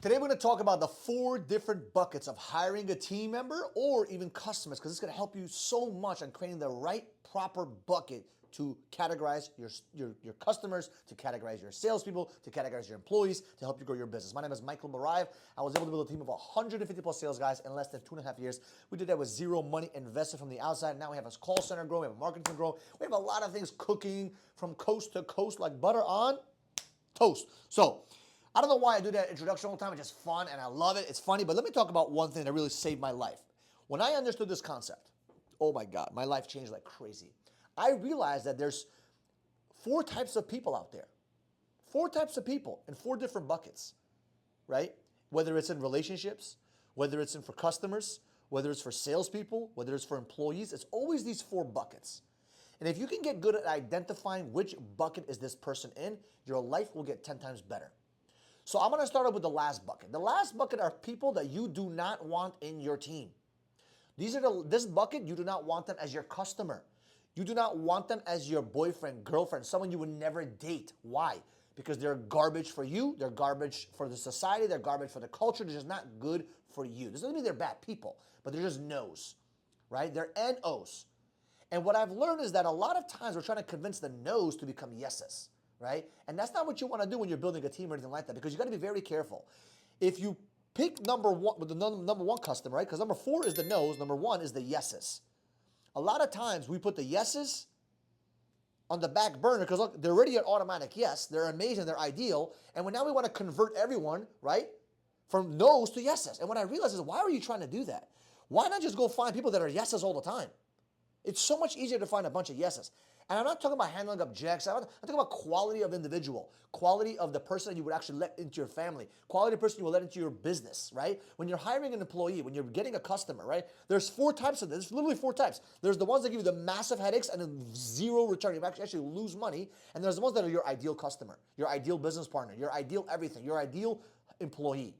Today we're going to talk about the 4 different buckets of hiring a team member or even customers, because it's going to help you so much on creating the right proper bucket to categorize your customers, to categorize your salespeople, to categorize your employees, to help you grow your business. My name is Michael Mariv. I was able to build a team of 150 plus sales guys in less than 2.5 years. We did that with zero money invested from the outside. Now we have a call center growing, we have a marketing team growing. We have a lot of things cooking from coast to coast like butter on toast. So I don't know why I do that introduction all the time. It's just fun and I love it. It's funny, but let me talk about one thing that really saved my life. When I understood this concept, oh my God, my life changed like crazy. I realized that there's 4 types of people out there. 4 types of people in 4 different buckets, right? Whether it's in relationships, whether it's in for customers, whether it's for salespeople, whether it's for employees, it's always these 4 buckets. And if you can get good at identifying which bucket is this person in, your life will get 10 times better. So I'm going to start off with the last bucket. The last bucket are people that you do not want in your team. This bucket, you do not want them as your customer. You do not want them as your boyfriend, girlfriend, someone you would never date. Why? Because they're garbage for you, they're garbage for the society, they're garbage for the culture, they're just not good for you. This doesn't mean they're bad people, but they're just no's, right? They're N-O's. And what I've learned is that a lot of times we're trying to convince the no's to become yeses. Right? And that's not what you want to do when you're building a team or anything like that, because you got to be very careful. If you pick number 1 with the number 1 customer, right? Because number 4 is the no's, number 1 is the yeses. A lot of times we put the yeses on the back burner because look, they're already an automatic yes, they're amazing, they're ideal, and now we want to convert everyone, right, from no's to yeses. And what I realized is, why are you trying to do that? Why not just go find people that are yeses all the time? It's so much easier to find a bunch of yeses. And I'm not talking about handling objects. I'm talking about quality of individual, quality of the person that you would actually let into your family, quality of person you will let into your business, right? When you're hiring an employee, when you're getting a customer, right? There's 4 types of this. There's literally 4 types. There's the ones that give you the massive headaches and then zero return. You actually lose money. And there's the ones that are your ideal customer, your ideal business partner, your ideal everything, your ideal employee.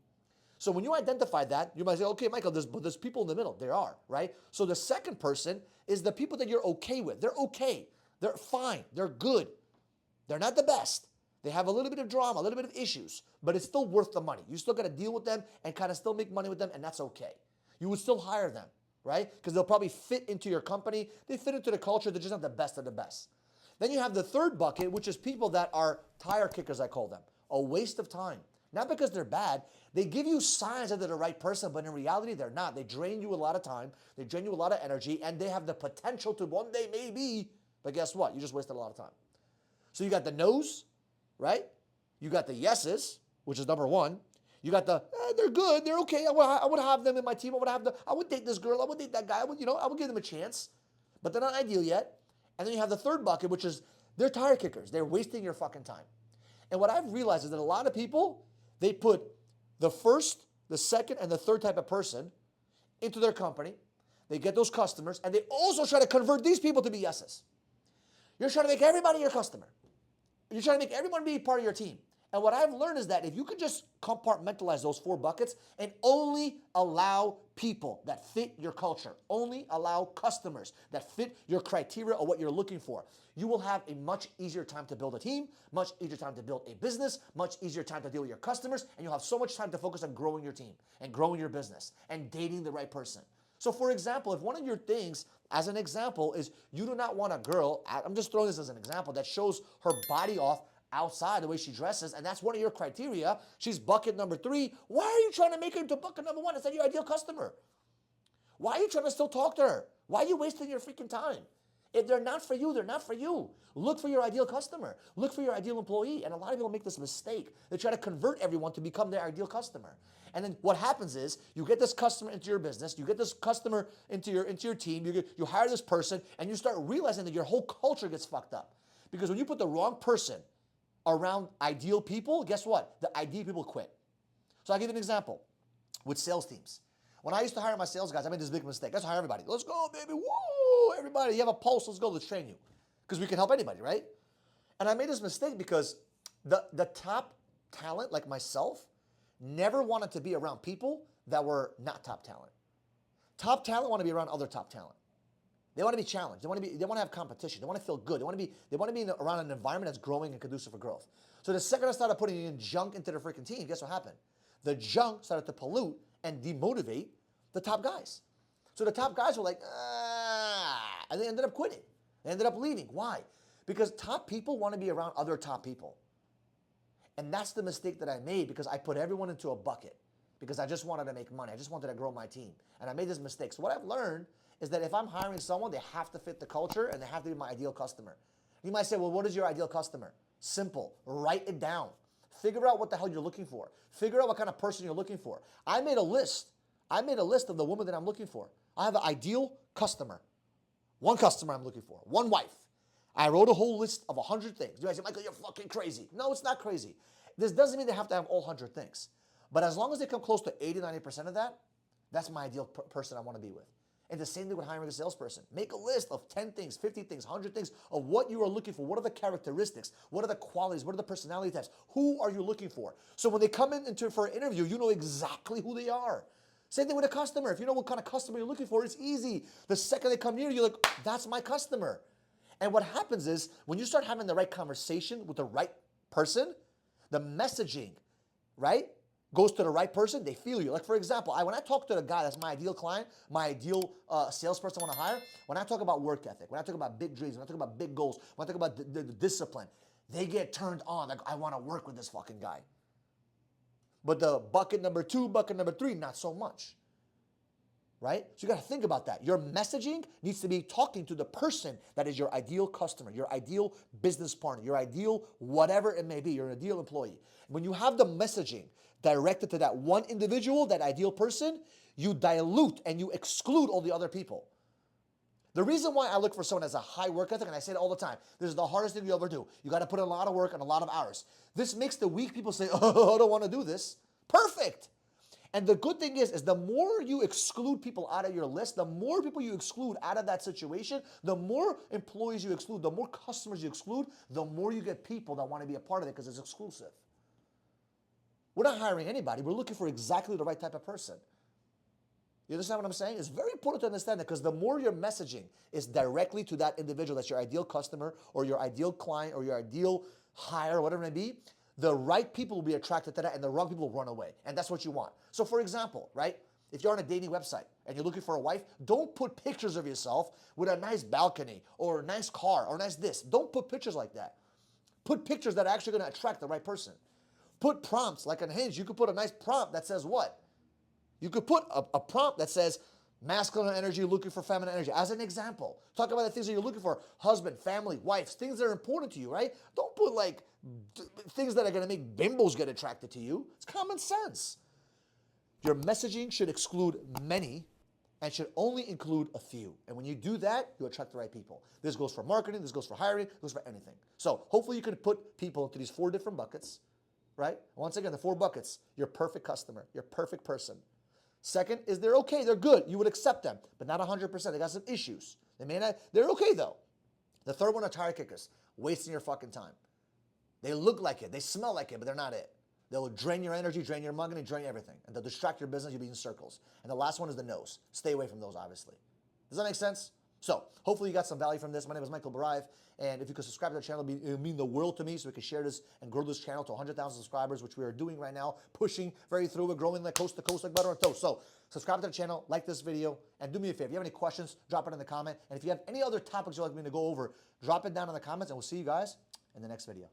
So when you identify that, you might say, okay, Michael, there's people in the middle. There are, right? So the second person is the people that you're okay with. They're okay. They're fine. They're good. They're not the best. They have a little bit of drama, a little bit of issues, but it's still worth the money. You still got to deal with them and kind of still make money with them, and that's okay. You would still hire them, right? Because they'll probably fit into your company. They fit into the culture. They're just not the best of the best. Then you have the third bucket, which is people that are tire kickers, I call them. A waste of time. Not because they're bad. They give you signs that they're the right person, but in reality, they're not. They drain you a lot of time. They drain you a lot of energy, and they have the potential to one day maybe, but guess what? You just wasted a lot of time. So you got the no's, right? You got the yeses, which is number 1. You got the, they're good, they're okay. I would have them in my team. I would date this girl. I would date that guy. I would give them a chance, but they're not ideal yet. And then you have the third bucket, which is they're tire kickers. They're wasting your fucking time. And what I've realized is that a lot of people, they put the first, the second, and the third type of person into their company. They get those customers, and they also try to convert these people to be yeses. You're trying to make everybody your customer. You're trying to make everyone be part of your team. And what I've learned is that if you could just compartmentalize those 4 buckets and only allow people that fit your culture, only allow customers that fit your criteria of what you're looking for, you will have a much easier time to build a team, much easier time to build a business, much easier time to deal with your customers, and you'll have so much time to focus on growing your team and growing your business and dating the right person. So for example, if one of your things, as an example, is you do not want a girl, I'm just throwing this as an example, that shows her body off outside the way she dresses, and that's one of your criteria, she's bucket number 3, why are you trying to make her into bucket number 1 instead of your ideal customer? Why are you trying to still talk to her? Why are you wasting your freaking time? If they're not for you, they're not for you. Look for your ideal customer. Look for your ideal employee. And a lot of people make this mistake. They try to convert everyone to become their ideal customer. And then what happens is you get this customer into your business, you get this customer into your team, you hire this person, and you start realizing that your whole culture gets fucked up. Because when you put the wrong person around ideal people, guess what? The ideal people quit. So I'll give you an example with sales teams. When I used to hire my sales guys, I made this big mistake. Let's hire everybody. Let's go, baby. Woo! Everybody, you have a pulse. Let's go. Let's train you. Because we can help anybody, right? And I made this mistake because the top talent, like myself, never wanted to be around people that were not top talent. Top talent want to be around other top talent. They want to be challenged. They want to have competition. They want to feel good. They want to be around an environment that's growing and conducive for growth. So the second I started putting in junk into the freaking team, guess what happened? the junk started to pollute and demotivate the top guys. So the top guys were like, and they ended up quitting. They ended up leaving. Why? Because top people want to be around other top people. And that's the mistake that I made, because I put everyone into a bucket because I just wanted to make money. I just wanted to grow my team. And I made this mistake. So what I've learned is that if I'm hiring someone, they have to fit the culture and they have to be my ideal customer. You might say, well, what is your ideal customer? Simple. Write it down. Figure out what the hell you're looking for. Figure out what kind of person you're looking for. I made a list. I made a list of the woman that I'm looking for. I have an ideal customer. One customer I'm looking for. One wife. I wrote a whole list of 100 things. You guys say, Michael, you're fucking crazy. No, it's not crazy. This doesn't mean they have to have all 100 things. But as long as they come close to 80, 90% of that, that's my ideal person I want to be with. And the same thing with hiring a salesperson. Make a list of 10 things, 50 things, 100 things of what you are looking for. What are the characteristics? What are the qualities? What are the personality types? Who are you looking for? So when they come for an interview, you know exactly who they are. Same thing with a customer. If you know what kind of customer you're looking for, it's easy. The second they come near you, you're like, that's my customer. And what happens is, when you start having the right conversation with the right person, the messaging, right, goes to the right person, they feel you. Like, for example, when I talk to the guy that's my ideal client, my ideal salesperson I want to hire, when I talk about work ethic, when I talk about big dreams, when I talk about big goals, when I talk about the discipline, they get turned on. Like, I want to work with this fucking guy. But the bucket number 2, bucket number 3, not so much. Right? So you got to think about that. Your messaging needs to be talking to the person that is your ideal customer, your ideal business partner, your ideal whatever it may be, your ideal employee. When you have the messaging directed to that one individual, that ideal person, you dilute and you exclude all the other people. The reason why I look for someone that has a high work ethic, and I say it all the time, this is the hardest thing you'll ever do. You got to put in a lot of work and a lot of hours. This makes the weak people say, oh, I don't want to do this. Perfect. And the good thing is the more you exclude people out of your list, the more people you exclude out of that situation, the more employees you exclude, the more customers you exclude, the more you get people that want to be a part of it because it's exclusive. We're not hiring anybody. We're looking for exactly the right type of person. You understand what I'm saying? It's very important to understand that, because the more your messaging is directly to that individual that's your ideal customer or your ideal client or your ideal hire, whatever it may be, the right people will be attracted to that and the wrong people will run away. And that's what you want. So for example, right, if you're on a dating website and you're looking for a wife, don't put pictures of yourself with a nice balcony or a nice car or nice this. Don't put pictures like that. Put pictures that are actually going to attract the right person. Put prompts like on Hinge. You could put a nice prompt that says what? You could put a prompt that says masculine energy, looking for feminine energy, as an example. Talk about the things that you're looking for: husband, family, wives, things that are important to you, right? Don't put like things that are going to make bimbos get attracted to you. It's common sense. Your messaging should exclude many and should only include a few. And when you do that, you attract the right people. This goes for marketing, this goes for hiring, this goes for anything. So hopefully you can put people into these 4 different buckets, right? Once again, the 4 buckets: your perfect customer, your perfect person. Second is they're okay, they're good. You would accept them, but not 100%. They got some issues. They may not, they're okay though. The third one are tire kickers, wasting your fucking time. They look like it, they smell like it, but they're not it. They'll drain your energy, drain your money, drain everything. And they'll distract your business, you'll be in circles. And the last one is the no's. Stay away from those, obviously. Does that make sense? So, hopefully you got some value from this. My name is Michael Barayev, and if you could subscribe to the channel, it would mean the world to me, so we can share this and grow this channel to 100,000 subscribers, which we are doing right now, pushing very through. We're growing like coast to coast like butter on toast. So, subscribe to the channel, like this video, and do me a favor. If you have any questions, drop it in the comment. And if you have any other topics you'd like me to go over, drop it down in the comments, and we'll see you guys in the next video.